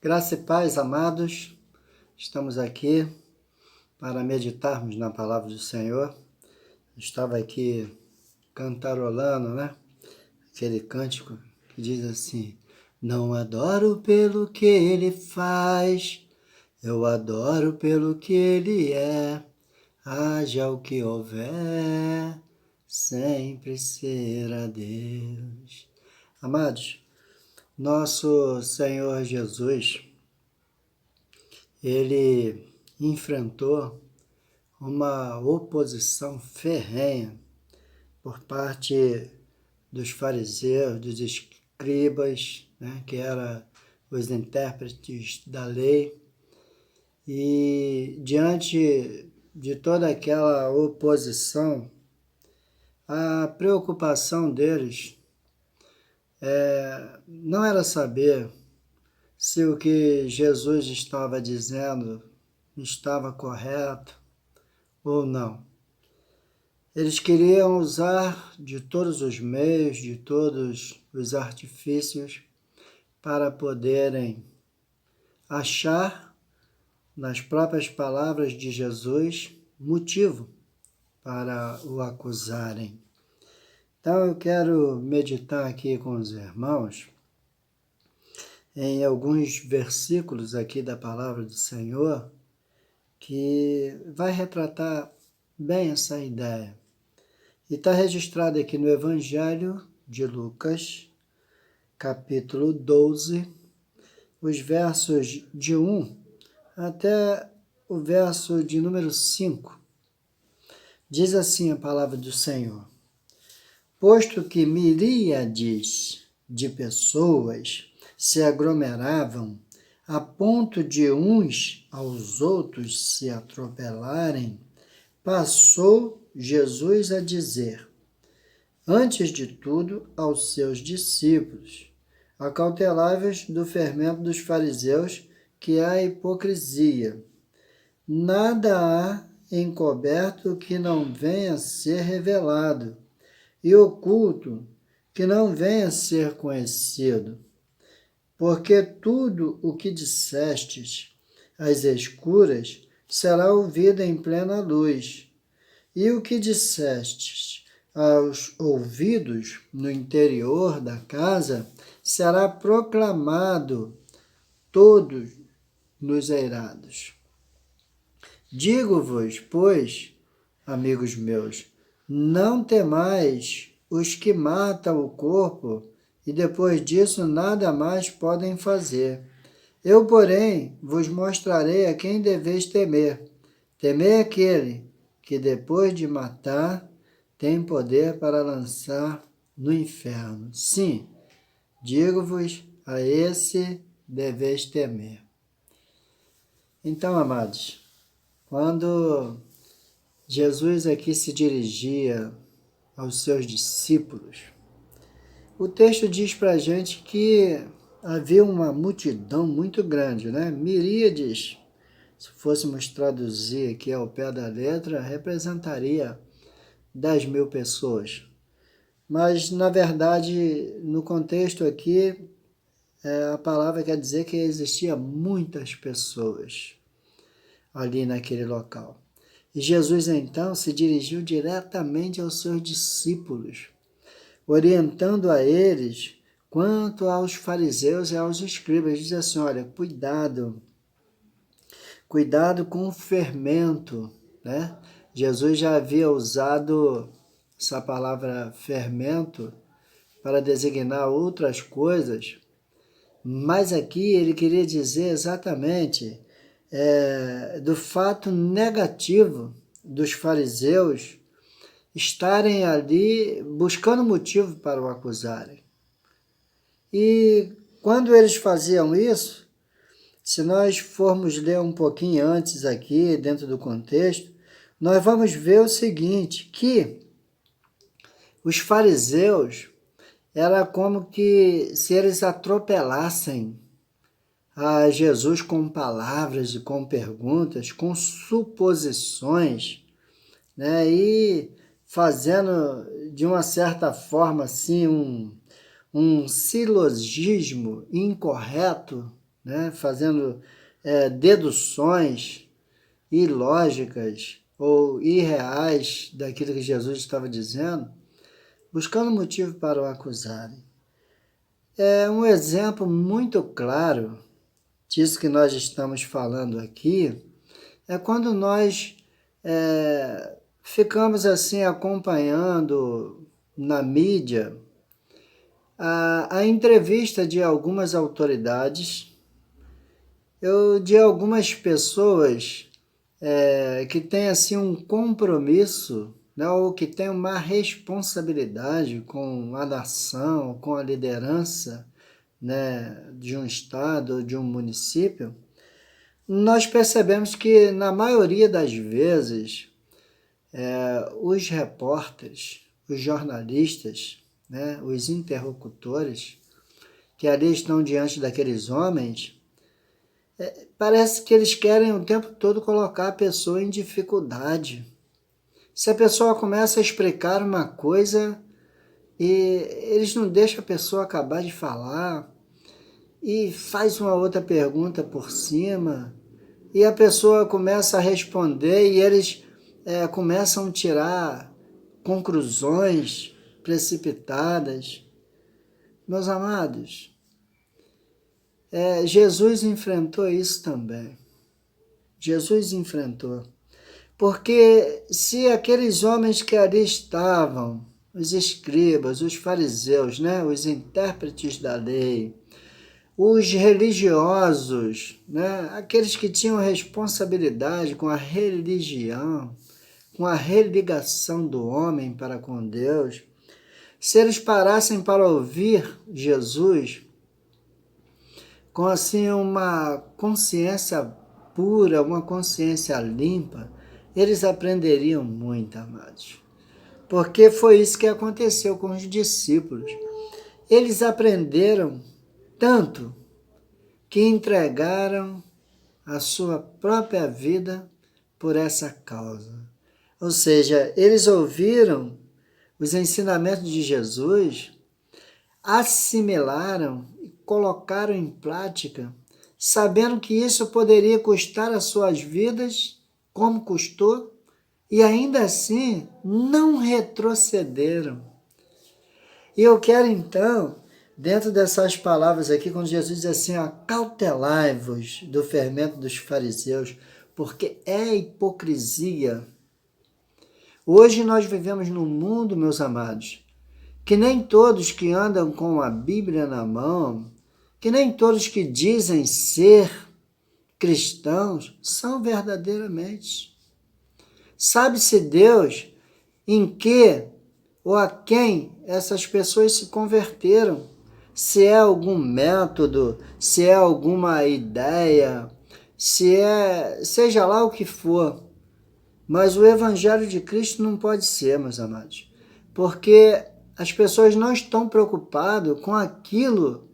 Graça e paz, amados, estamos aqui para meditarmos na palavra do Senhor. Estava aqui cantarolando, né? Aquele cântico que diz assim: não adoro pelo que ele faz, eu adoro pelo que ele é. Haja o que houver, sempre será Deus. Amados, nosso Senhor Jesus, ele enfrentou uma oposição ferrenha por parte dos fariseus, dos escribas, né, que eram os intérpretes da lei, e diante de toda aquela oposição, a preocupação deles não era saber se o que Jesus estava dizendo estava correto ou não. Eles queriam usar de todos os meios, de todos os artifícios para poderem achar nas próprias palavras de Jesus motivo para o acusarem. Então eu quero meditar aqui com os irmãos em alguns versículos aqui da palavra do Senhor que vai retratar bem essa ideia. E está registrado aqui no Evangelho de Lucas, capítulo 12, os versos de 1 até o verso de número 5. Diz assim a palavra do Senhor: posto que miríades de pessoas se aglomeravam a ponto de uns aos outros se atropelarem, passou Jesus a dizer, antes de tudo, aos seus discípulos: acautelai-vos do fermento dos fariseus, que é a hipocrisia. Nada há encoberto que não venha a ser revelado, e oculto que não venha a ser conhecido. Porque tudo o que dissestes às escuras será ouvido em plena luz, e o que dissestes aos ouvidos no interior da casa será proclamado todos nos eirados. Digo-vos, pois, amigos meus, não temais os que matam o corpo e depois disso nada mais podem fazer. Eu, porém, vos mostrarei a quem deveis temer. Temei aquele que depois de matar tem poder para lançar no inferno. Sim, digo-vos, a esse deveis temer. Então, amados, quando Jesus aqui se dirigia aos seus discípulos, o texto diz para a gente que havia uma multidão muito grande, né? Miríades. Se fôssemos traduzir aqui ao pé da letra, representaria 10.000 pessoas. Mas, na verdade, no contexto aqui, a palavra quer dizer que existia muitas pessoas ali naquele local. E Jesus, então, se dirigiu diretamente aos seus discípulos, orientando a eles quanto aos fariseus e aos escribas. Diz assim, olha, cuidado com o fermento, né? Jesus já havia usado essa palavra fermento para designar outras coisas, mas aqui ele queria dizer exatamente do fato negativo dos fariseus estarem ali buscando motivo para o acusarem. E quando eles faziam isso, se nós formos ler um pouquinho antes aqui, dentro do contexto, nós vamos ver o seguinte, que os fariseus era como que se eles atropelassem a Jesus com palavras e com perguntas, com suposições, né? E fazendo de uma certa forma assim um silogismo incorreto, né? Fazendo deduções ilógicas ou irreais daquilo que Jesus estava dizendo, buscando motivo para o acusarem. É um exemplo muito claro disso que nós estamos falando aqui, é quando nós ficamos assim acompanhando na mídia a entrevista de algumas autoridades, de algumas pessoas que têm assim um compromisso, né, ou que têm uma responsabilidade com a nação, com a liderança, né, de um estado ou de um município, nós percebemos que na maioria das vezes os repórteres, os jornalistas, né, os interlocutores que ali estão diante daqueles homens, parece que eles querem o tempo todo colocar a pessoa em dificuldade. Se a pessoa começa a explicar uma coisa e eles não deixam a pessoa acabar de falar e faz uma outra pergunta por cima e a pessoa começa a responder e eles começam a tirar conclusões precipitadas. Meus amados, Jesus enfrentou isso também. Jesus enfrentou. Porque se aqueles homens que ali estavam, os escribas, os fariseus, né, os intérpretes da lei, os religiosos, né, aqueles que tinham responsabilidade com a religião, com a religação do homem para com Deus, se eles parassem para ouvir Jesus com assim uma consciência pura, uma consciência limpa, eles aprenderiam muito, amados. Porque foi isso que aconteceu com os discípulos. Eles aprenderam tanto que entregaram a sua própria vida por essa causa. Ou seja, eles ouviram os ensinamentos de Jesus, assimilaram e colocaram em prática, sabendo que isso poderia custar as suas vidas, como custou, e ainda assim não retrocederam. E eu quero então, dentro dessas palavras aqui, quando Jesus diz assim, acautelai-vos do fermento dos fariseus, porque é hipocrisia. Hoje nós vivemos num mundo, meus amados, que nem todos que andam com a Bíblia na mão, que nem todos que dizem ser cristãos são verdadeiramente. Sabe-se Deus em que ou a quem essas pessoas se converteram, se é algum método, se é alguma ideia, seja lá o que for. Mas o Evangelho de Cristo não pode ser, meus amados, porque as pessoas não estão preocupadas com aquilo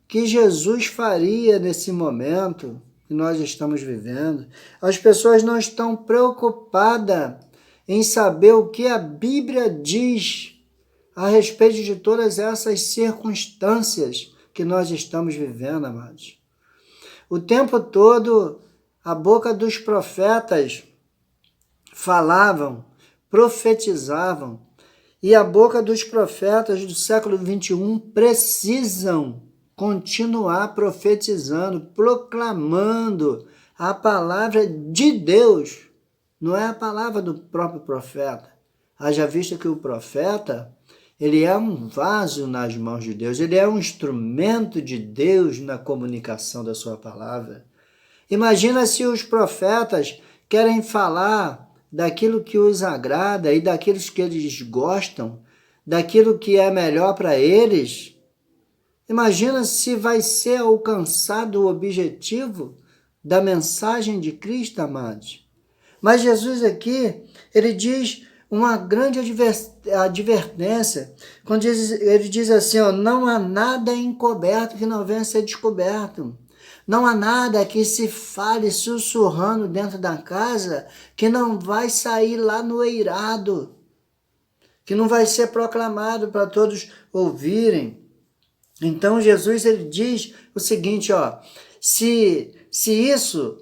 que Jesus faria nesse momento que nós estamos vivendo. As pessoas não estão preocupadas em saber o que a Bíblia diz a respeito de todas essas circunstâncias que nós estamos vivendo, amados. O tempo todo, a boca dos profetas falavam, profetizavam, e a boca dos profetas do século XXI precisam continuar profetizando, proclamando a palavra de Deus, não é a palavra do próprio profeta. Haja vista que o profeta, ele é um vaso nas mãos de Deus, ele é um instrumento de Deus na comunicação da sua palavra. Imagina se os profetas querem falar daquilo que os agrada e daquilo que eles gostam, daquilo que é melhor para eles. Imagina se vai ser alcançado o objetivo da mensagem de Cristo, amados. Mas Jesus aqui, ele diz uma grande advertência, quando ele diz assim, não há nada encoberto que não venha a ser descoberto. Não há nada que se fale sussurrando dentro da casa que não vai sair lá no eirado, que não vai ser proclamado para todos ouvirem. Então Jesus ele diz o seguinte, Se isso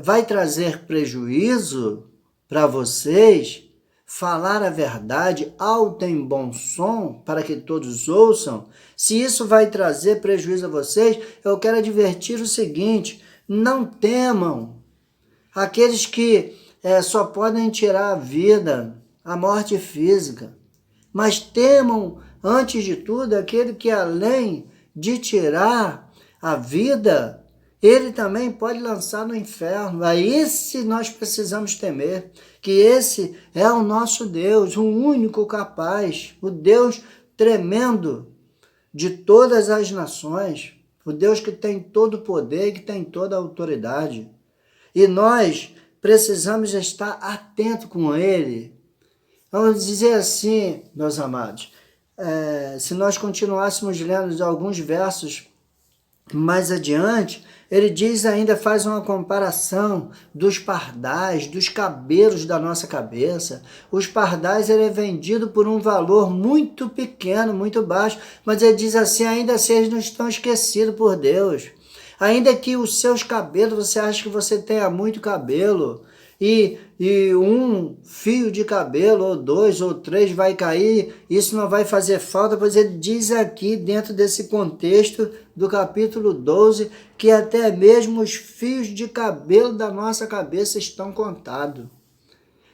vai trazer prejuízo para vocês, falar a verdade alto em bom som, para que todos ouçam, se isso vai trazer prejuízo a vocês, eu quero advertir o seguinte: não temam aqueles que só podem tirar a vida, a morte física, mas temam, antes de tudo, aquele que além de tirar a vida, ele também pode lançar no inferno. A esse nós precisamos temer, que esse é o nosso Deus, o único capaz, o Deus tremendo de todas as nações, o Deus que tem todo o poder, que tem toda a autoridade. E nós precisamos estar atentos com ele. Vamos dizer assim, meus amados, se nós continuássemos lendo alguns versos mais adiante, ele diz ainda, faz uma comparação dos pardais, dos cabelos da nossa cabeça. Os pardais, ele é vendido por um valor muito pequeno, muito baixo, mas ele diz assim, ainda assim eles não estão esquecidos por Deus. Ainda que os seus cabelos, você acha que você tenha muito cabelo, e um fio de cabelo, ou 2, ou 3 vai cair, isso não vai fazer falta, pois ele diz aqui, dentro desse contexto do capítulo 12, que até mesmo os fios de cabelo da nossa cabeça estão contados.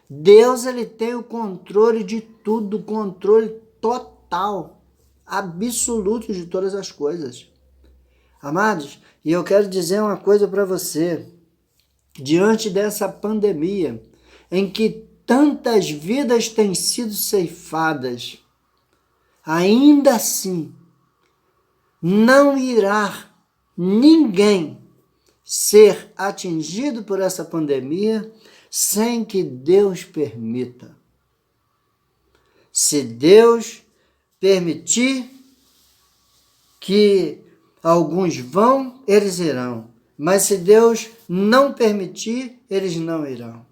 Deus, ele tem o controle de tudo, o controle total, absoluto de todas as coisas. Amados, e eu quero dizer uma coisa para você. Diante dessa pandemia, em que tantas vidas têm sido ceifadas, ainda assim, não irá ninguém ser atingido por essa pandemia sem que Deus permita. Se Deus permitir que alguns vão, eles irão. Mas se Deus não permitir, eles não irão.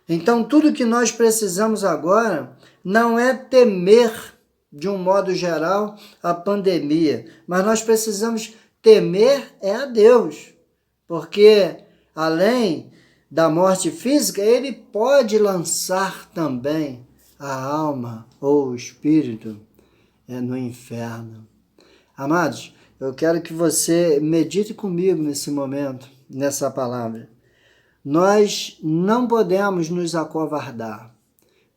Então, tudo que nós precisamos agora não é temer, de um modo geral, a pandemia, mas nós precisamos temer a Deus, porque além da morte física, ele pode lançar também a alma ou o espírito no inferno. Amados, eu quero que você medite comigo nesse momento, nessa palavra. Nós não podemos nos acovardar.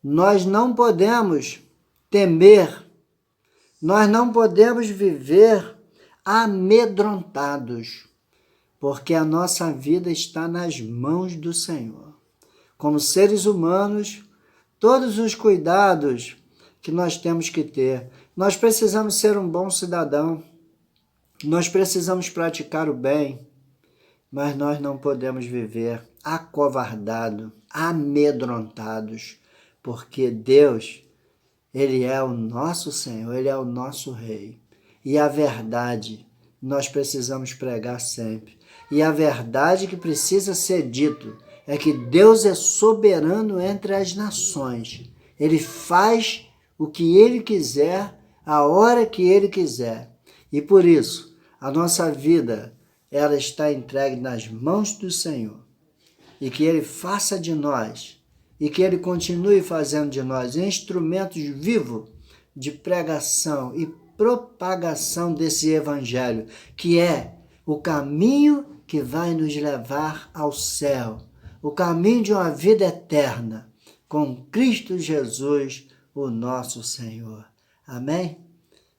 Nós não podemos temer. Nós não podemos viver amedrontados, porque a nossa vida está nas mãos do Senhor. Como seres humanos, todos os cuidados que nós temos que ter. Nós precisamos ser um bom cidadão. Nós precisamos praticar o bem, mas nós não podemos viver acovardados, amedrontados, porque Deus, ele é o nosso Senhor, ele é o nosso Rei. E a verdade nós precisamos pregar sempre. E a verdade que precisa ser dito é que Deus é soberano entre as nações. Ele faz o que ele quiser, a hora que ele quiser. E por isso, a nossa vida, ela está entregue nas mãos do Senhor. E que ele faça de nós, e que ele continue fazendo de nós instrumentos vivos de pregação e propagação desse evangelho, que é o caminho que vai nos levar ao céu, o caminho de uma vida eterna, com Cristo Jesus, o nosso Senhor. Amém?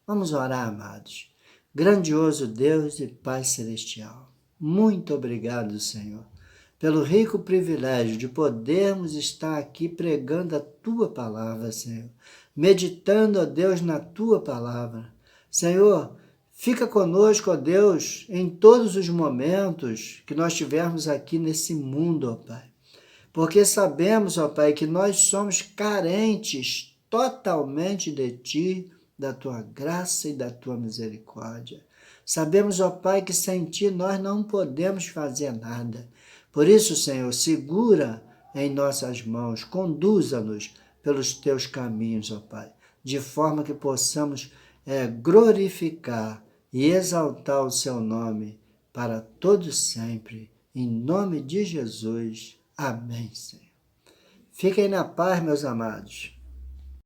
Vamos orar, amados. Grandioso Deus e Pai Celestial, muito obrigado, Senhor, pelo rico privilégio de podermos estar aqui pregando a Tua palavra, Senhor, meditando, ó Deus, na Tua palavra. Senhor, fica conosco, ó Deus, em todos os momentos que nós tivermos aqui nesse mundo, ó Pai, porque sabemos, ó Pai, que nós somos carentes totalmente de Ti, da Tua graça e da Tua misericórdia. Sabemos, ó Pai, que sem Ti nós não podemos fazer nada. Por isso, Senhor, segura em nossas mãos, conduza-nos pelos Teus caminhos, ó Pai, de forma que possamos glorificar e exaltar o Seu nome para todos sempre. Em nome de Jesus. Amém, Senhor. Fiquem na paz, meus amados.